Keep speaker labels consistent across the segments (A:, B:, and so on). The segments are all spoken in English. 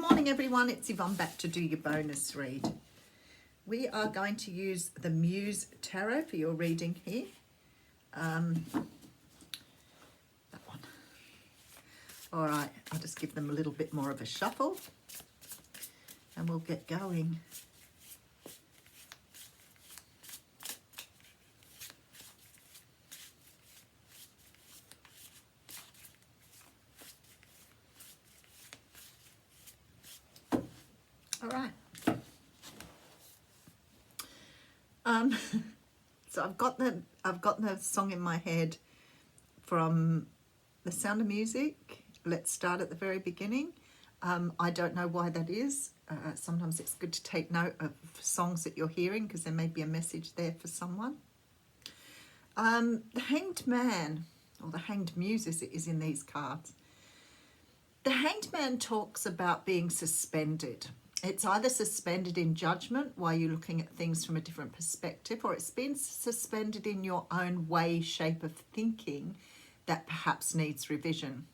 A: morning everyone, it's Yvonne back to do your bonus read. We are going to use the Muse Tarot for your reading here. That one. All right, I'll just give them a little bit more of a shuffle and we'll get going. All right. So I've got the song in my head from The Sound of Music. Let's start at the very beginning. I don't know why that is. Sometimes it's good to take note of songs that you're hearing because there may be a message there for someone. The Hanged Man, or the Hanged Muse as it is in these cards. The Hanged Man talks about being suspended. It's either suspended in judgment while you're looking at things from a different perspective, or it's been suspended in your own way, shape of thinking that perhaps needs revision.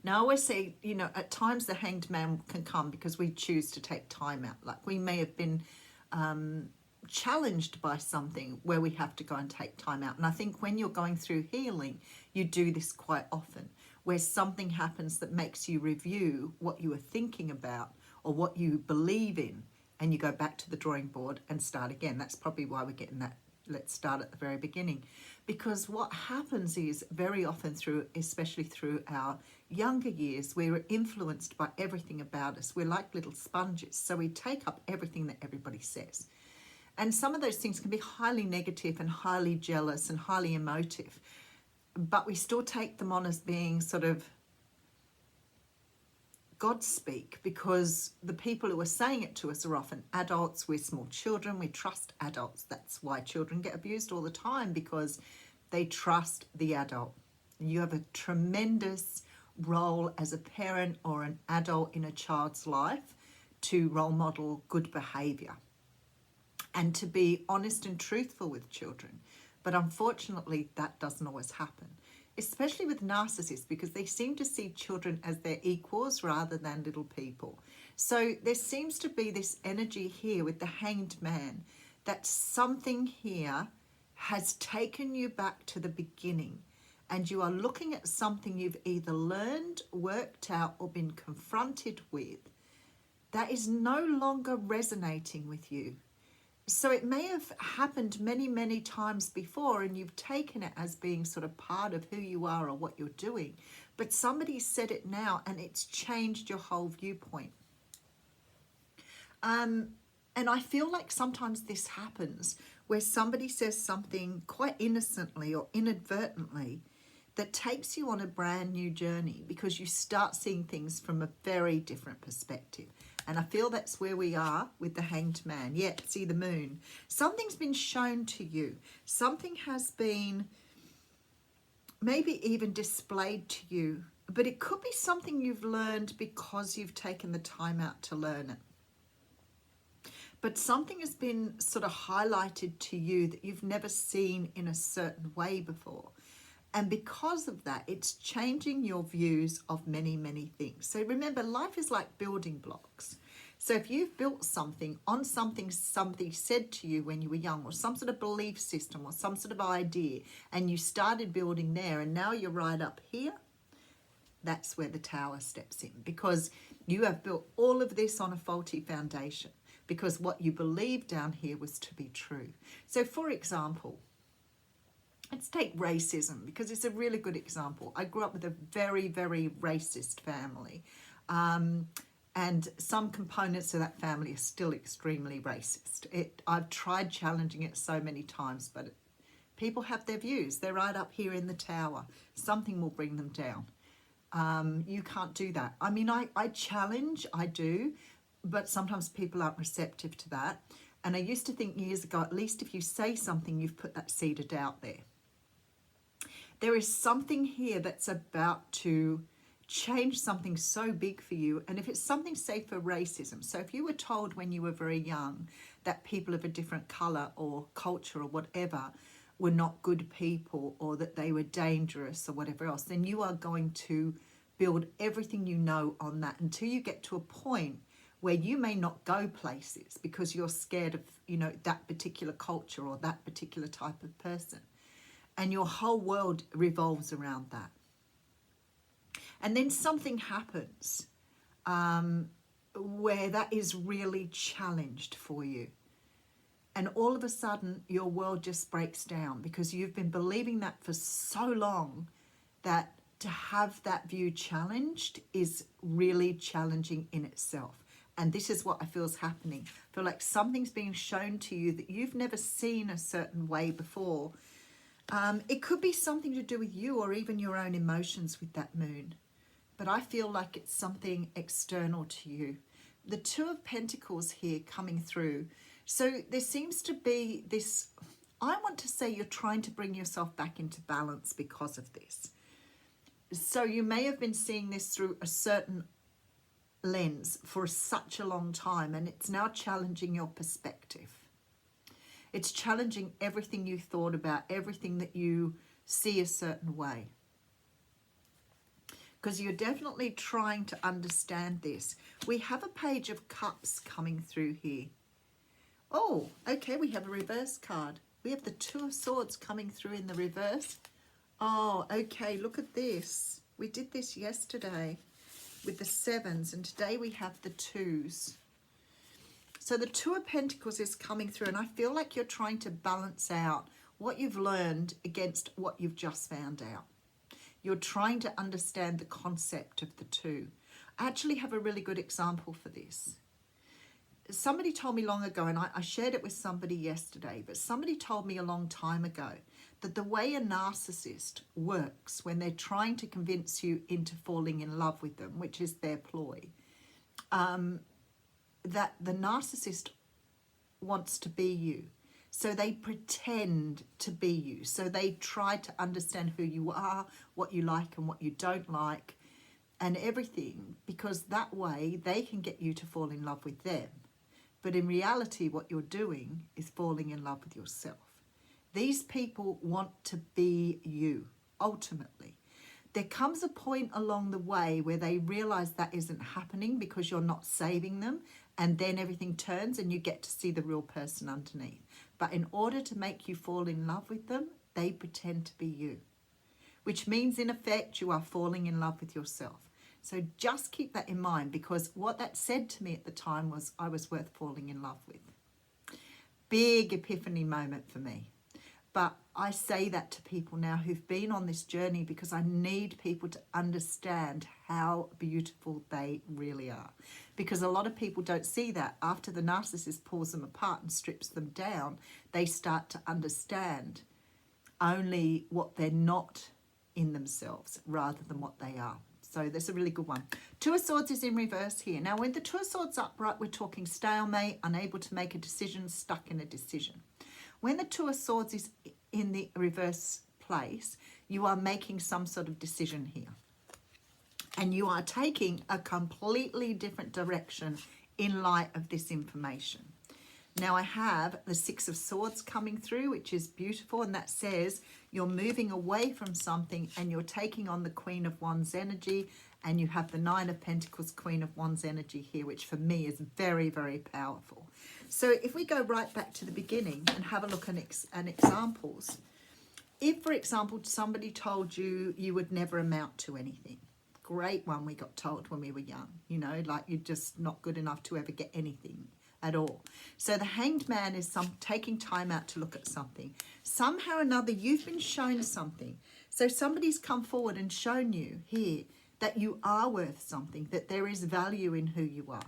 A: Now, I always say, at times the Hanged Man can come because we choose to take time out. Like we may have been challenged by something where we have to go and take time out. And I think when you're going through healing, you do this quite often, where something happens that makes you review what you were thinking about or what you believe in, and you go back to the drawing board and start again. That's probably why we're getting that let's start at the very beginning. Because what happens is very often especially through our younger years, we're influenced by everything about us. We're like little sponges. So we take up everything that everybody says. And some of those things can be highly negative and highly jealous and highly emotive. But we still take them on as being sort of God speak, because the people who are saying it to us are often adults. We're small children. We trust adults. That's why children get abused all the time, because they trust the adult. You have a tremendous role as a parent or an adult in a child's life to role model good behavior and to be honest and truthful with children. But unfortunately, that doesn't always happen, especially with narcissists, because they seem to see children as their equals rather than little people. So there seems to be this energy here with the Hanged Man, that something here has taken you back to the beginning, and you are looking at something you've either learned, worked out, or been confronted with that is no longer resonating with you. So it may have happened many, many times before, and you've taken it as being sort of part of who you are or what you're doing. But somebody said it now, and it's changed your whole viewpoint. And I feel like sometimes this happens where somebody says something quite innocently or inadvertently that takes you on a brand new journey, because you start seeing things from a very different perspective. And I feel that's where we are with the Hanged Man. Yeah, see the moon. Something's been shown to you. Something has been maybe even displayed to you. But it could be something you've learned because you've taken the time out to learn it. But something has been sort of highlighted to you that you've never seen in a certain way before. And because of that, it's changing your views of many, many things. So remember, life is like building blocks. So if you've built something on something somebody said to you when you were young, or some sort of belief system or some sort of idea, and you started building there, and now you're right up here, that's where the tower steps in, because you have built all of this on a faulty foundation, because what you believed down here was to be true. So for example, let's take racism, because it's a really good example. I grew up with a very, very racist family. And some components of that family are still extremely racist. I've tried challenging it so many times, but people have their views. They're right up here in the tower. Something will bring them down. You can't do that. I mean, I challenge, I do, but sometimes people aren't receptive to that. And I used to think years ago, at least if you say something, you've put that seed of doubt there. There is something here that's about to change something so big for you. And if it's something, say, for racism, so if you were told when you were very young that people of a different colour or culture or whatever were not good people, or that they were dangerous or whatever else, then you are going to build everything you know on that until you get to a point where you may not go places because you're scared of, you know, that particular culture or that particular type of person. And your whole world revolves around that. And then something happens where that is really challenged for you. And all of a sudden, your world just breaks down because you've been believing that for so long that to have that view challenged is really challenging in itself. And this is what I feel is happening. I feel like something's being shown to you that you've never seen a certain way before. It could be something to do with you or even your own emotions with that moon. But I feel like it's something external to you. The Two of Pentacles here coming through. So there seems to be this, I want to say you're trying to bring yourself back into balance because of this. So you may have been seeing this through a certain lens for such a long time, and it's now challenging your perspective. It's challenging everything you thought about, everything that you see a certain way. Because you're definitely trying to understand this. We have a Page of Cups coming through here. Oh, okay, we have a reverse card. We have the Two of Swords coming through in the reverse. Oh, okay, look at this. We did this yesterday with the sevens, and today we have the twos. So the Two of Pentacles is coming through, and I feel like you're trying to balance out what you've learned against what you've just found out. You're trying to understand the concept of the two. I actually have a really good example for this. Somebody told me long ago, and I shared it with somebody yesterday, but somebody told me a long time ago that the way a narcissist works when they're trying to convince you into falling in love with them, which is their ploy, that the narcissist wants to be you. So they pretend to be you. So they try to understand who you are, what you like and what you don't like, and everything, because that way they can get you to fall in love with them. But in reality, what you're doing is falling in love with yourself. These people want to be you, ultimately. There comes a point along the way where they realize that isn't happening because you're not saving them, and then everything turns and you get to see the real person underneath. But in order to make you fall in love with them, they pretend to be you, which means in effect you are falling in love with yourself. So just keep that in mind, because what that said to me at the time was I was worth falling in love with. Big epiphany moment for me. But I say that to people now who've been on this journey because I need people to understand how beautiful they really are. Because a lot of people don't see that. After the narcissist pulls them apart and strips them down, they start to understand only what they're not in themselves rather than what they are. So that's a really good one. Two of Swords is in reverse here. Now, when the Two of Swords upright, we're talking stalemate, unable to make a decision, stuck in a decision. When the Two of Swords is in the reverse place, you are making some sort of decision here. And you are taking a completely different direction in light of this information. Now I have the Six of Swords coming through, which is beautiful, and that says you're moving away from something and you're taking on the Queen of Wands energy, and you have the Nine of Pentacles, Queen of Wands energy here, which for me is very, very powerful. So if we go right back to the beginning and have a look at examples, if, for example, somebody told you you would never amount to anything, great one we got told when we were young, you know, like you're just not good enough to ever get anything at all. So the Hanged Man is taking time out to look at something. Somehow or another, you've been shown something. So somebody's come forward and shown you here that you are worth something, that there is value in who you are.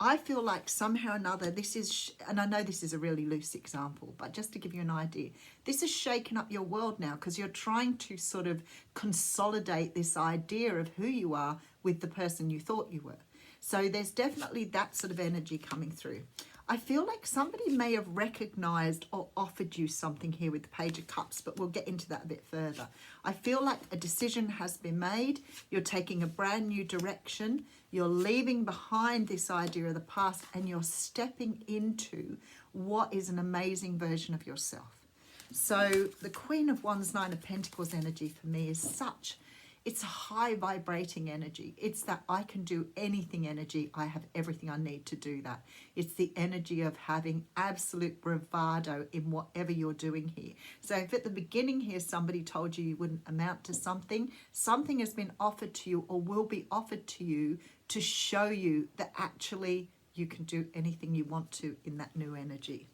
A: I feel like somehow or another, this is, and I know this is a really loose example, but just to give you an idea, this has shaken up your world now because you're trying to sort of consolidate this idea of who you are with the person you thought you were. So there's definitely that sort of energy coming through. I feel like somebody may have recognized or offered you something here with the Page of Cups, but we'll get into that a bit further. I feel like a decision has been made. You're taking a brand new direction. You're leaving behind this idea of the past and you're stepping into what is an amazing version of yourself. So the Queen of Wands, Nine of Pentacles energy for me is such, It's a high vibrating energy. It's that I can do anything energy. I have everything I need to do that. It's the energy of having absolute bravado in whatever you're doing here. So if at the beginning here somebody told you you wouldn't amount to something, something has been offered to you or will be offered to you to show you that actually you can do anything you want to in that new energy.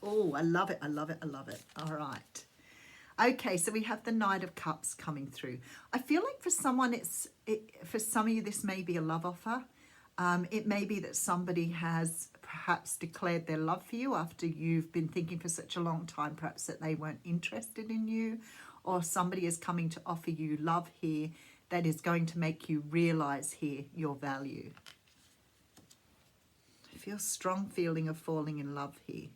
A: Oh, I love it. I love it. I love it. All right. Okay, so we have the Knight of Cups coming through. I feel like for someone, for some of you, this may be a love offer. It may be that somebody has perhaps declared their love for you after you've been thinking for such a long time, perhaps that they weren't interested in you, or somebody is coming to offer you love here that is going to make you realize here your value. I feel a strong feeling of falling in love here.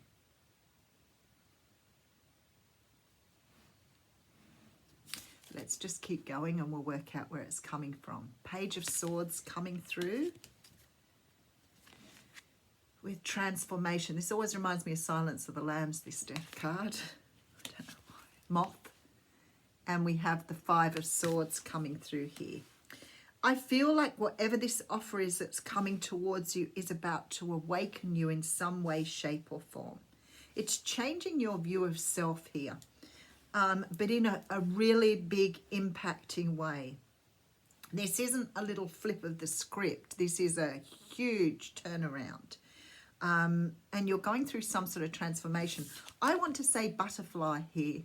A: Let's just keep going and we'll work out where it's coming from. Page of Swords coming through with transformation. This always reminds me of Silence of the Lambs, this death card. I don't know why. Moth. And we have the Five of Swords coming through here. I feel like whatever this offer is that's coming towards you is about to awaken you in some way, shape or form. It's changing your view of self here. But in a really big impacting way. This isn't a little flip of the script. This is a huge turnaround. And you're going through some sort of transformation. I want to say butterfly here.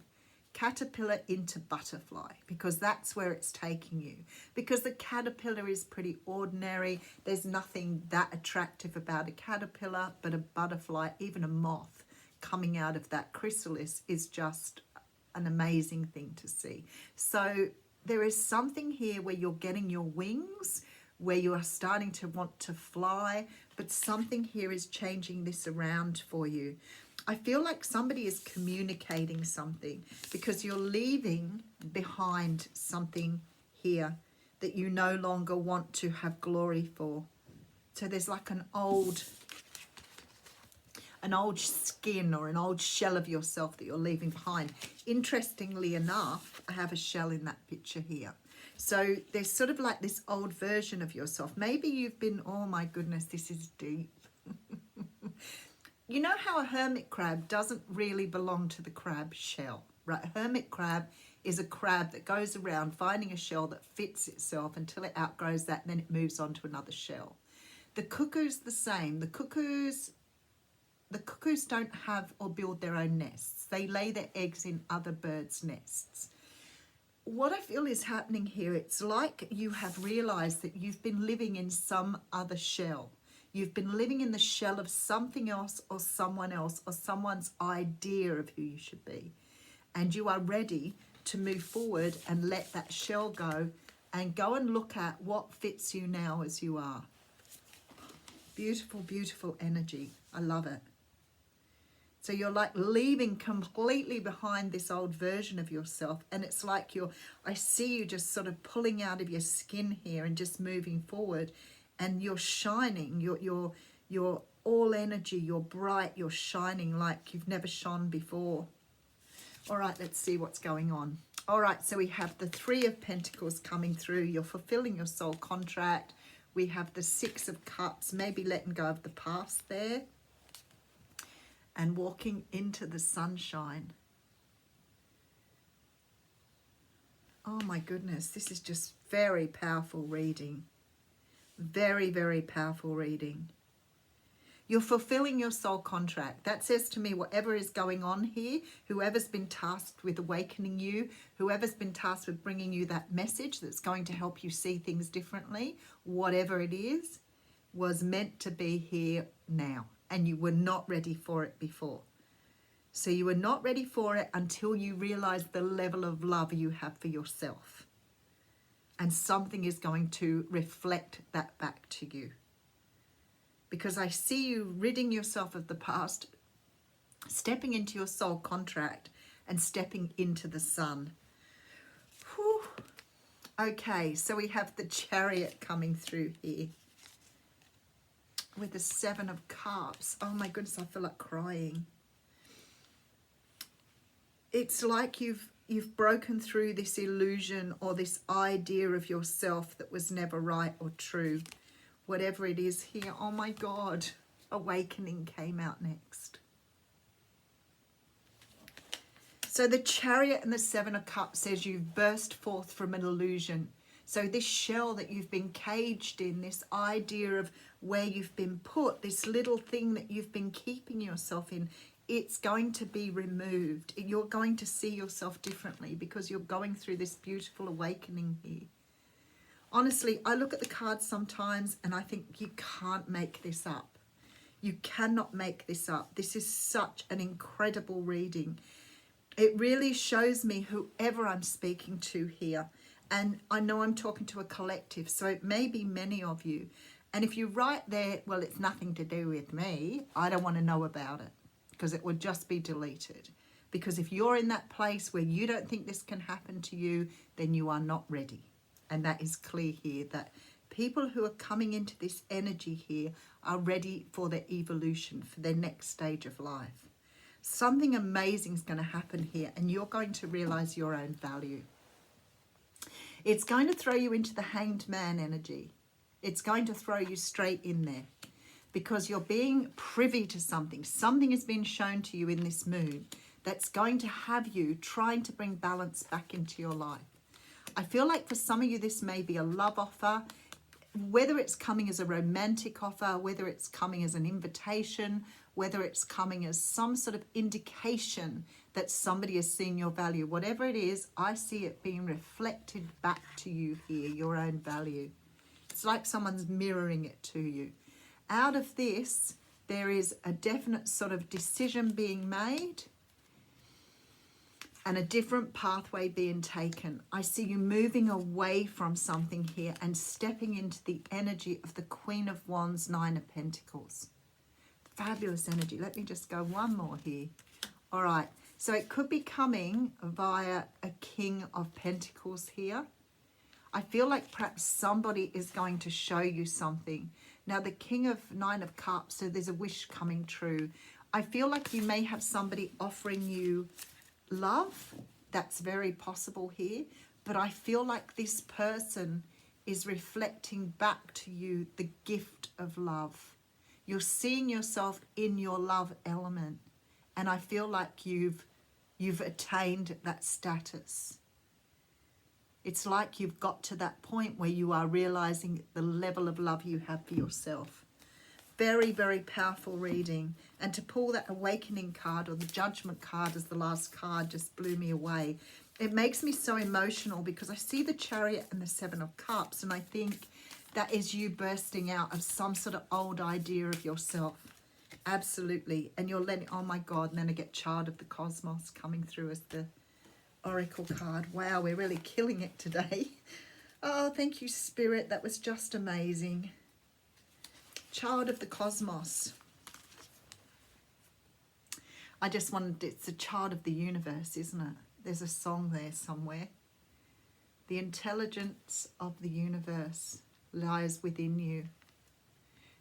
A: Caterpillar into butterfly, because that's where it's taking you. Because the caterpillar is pretty ordinary. There's nothing that attractive about a caterpillar, but a butterfly, even a moth, coming out of that chrysalis is just an amazing thing to see. So there is something here where you're getting your wings, where you are starting to want to fly, but something here is changing this around for you. I feel like somebody is communicating something because you're leaving behind something here that you no longer want to have glory for. So there's like an old skin or an old shell of yourself that you're leaving behind. Interestingly enough, I have a shell in that picture here. So there's sort of like this old version of yourself. Maybe you've been, oh my goodness, this is deep. You know how a hermit crab doesn't really belong to the crab shell, right? A hermit crab is a crab that goes around finding a shell that fits itself until it outgrows that, and then it moves on to another shell. The cuckoo's the same. The cuckoos don't have or build their own nests. They lay their eggs in other birds' nests. What I feel is happening here, it's like you have realized that you've been living in some other shell. You've been living in the shell of something else or someone else or someone's idea of who you should be. And you are ready to move forward and let that shell go and go and look at what fits you now as you are. Beautiful, beautiful energy. I love it. So you're like leaving completely behind this old version of yourself. And it's like I see you just sort of pulling out of your skin here and just moving forward. And you're shining, you're all energy, you're bright, you're shining like you've never shone before. All right, let's see what's going on. All right, so we have the Three of Pentacles coming through. You're fulfilling your soul contract. We have the Six of Cups, maybe letting go of the past there. And walking into the sunshine. Oh my goodness, this is just very powerful reading. Very, very powerful reading. You're fulfilling your soul contract. That says to me, whatever is going on here, whoever's been tasked with awakening you, whoever's been tasked with bringing you that message that's going to help you see things differently, whatever it is, was meant to be here now. And you were not ready for it before. So you were not ready for it until you realized the level of love you have for yourself. And something is going to reflect that back to you. Because I see you ridding yourself of the past, stepping into your soul contract and stepping into the sun. Whew. Okay, so we have the Chariot coming through here. With the Seven of Cups. Oh my goodness, I feel like crying. It's like you've you've broken through this illusion or this idea of yourself that was never right or true. Whatever it is here. Oh my God. Awakening came out next. So the Chariot and the Seven of Cups says you've burst forth from an illusion. So this shell that you've been caged in, this idea of where you've been put, this little thing that you've been keeping yourself in, it's going to be removed. You're going to see yourself differently because you're going through this beautiful awakening here. Honestly, I look at the cards sometimes and I think you can't make this up. You cannot make this up. This is such an incredible reading. It really shows me whoever I'm speaking to here. And I know I'm talking to a collective, so it may be many of you. And if you write there, well, it's nothing to do with me, I don't want to know about it because it would just be deleted. Because if you're in that place where you don't think this can happen to you, then you are not ready. And that is clear here, that people who are coming into this energy here are ready for their evolution, for their next stage of life. Something amazing is going to happen here and you're going to realize your own value. It's going to throw you into the Hanged Man energy. It's going to throw you straight in there because you're being privy to something. Something has been shown to you in this moon that's going to have you trying to bring balance back into your life. I feel like for some of you this may be a love offer, whether it's coming as a romantic offer, whether it's coming as an invitation, whether it's coming as some sort of indication that somebody has seen your value. Whatever it is, I see it being reflected back to you here, your own value. It's like someone's mirroring it to you. Out of this, there is a definite sort of decision being made and a different pathway being taken. I see you moving away from something here and stepping into the energy of the Queen of Wands, Nine of Pentacles. Fabulous energy. Let me just go one more here. All right. So it could be coming via a King of Pentacles here. I feel like perhaps somebody is going to show you something. Now the King of Nine of Cups, so there's a wish coming true. I feel like you may have somebody offering you love. That's very possible here. But I feel like this person is reflecting back to you the gift of love. You're seeing yourself in your love element. And I feel like you've attained that status. It's like you've got to that point where you are realizing the level of love you have for yourself. Very, very powerful reading. And to pull that awakening card or the judgment card as the last card just blew me away. It makes me so emotional because I see the Chariot and the Seven of Cups and I think that is you bursting out of some sort of old idea of yourself. Absolutely. And you're letting, oh my God, and then I get Child of the Cosmos coming through as the Oracle card. Wow, we're really killing it today. Oh, thank you, Spirit. That was just amazing. Child of the Cosmos. I just wanted, it's a child of the universe, isn't it? There's a song there somewhere. The intelligence of the universe lies within you.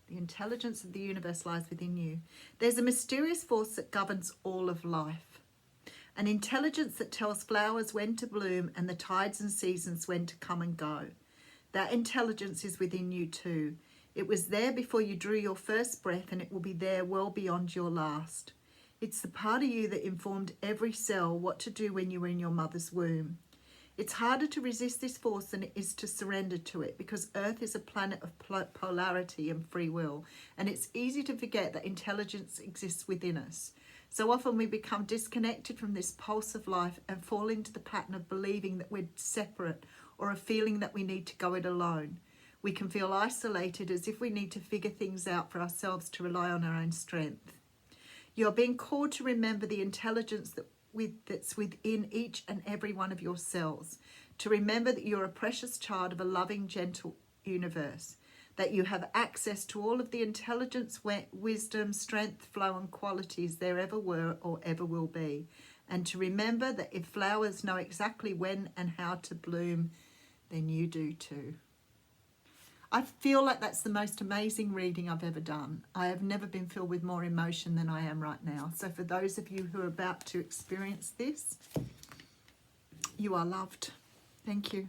A: The intelligence of the universe lies within you. There's a mysterious force that governs all of life. An intelligence that tells flowers when to bloom and the tides and seasons when to come and go. That intelligence is within you too. It was there before you drew your first breath and it will be there well beyond your last. It's the part of you that informed every cell what to do when you were in your mother's womb. It's harder to resist this force than it is to surrender to it because Earth is a planet of polarity and free will, and it's easy to forget that intelligence exists within us. So often we become disconnected from this pulse of life and fall into the pattern of believing that we're separate or a feeling that we need to go it alone. We can feel isolated as if we need to figure things out for ourselves to rely on our own strength. You're being called to remember the intelligence that's within each and every one of your cells, to remember that you're a precious child of a loving, gentle universe, that you have access to all of the intelligence, wisdom, strength, flow and qualities there ever were or ever will be, and to remember that if flowers know exactly when and how to bloom, then you do too. I feel like that's the most amazing reading I've ever done. I have never been filled with more emotion than I am right now. So for those of you who are about to experience this, You are loved. Thank you.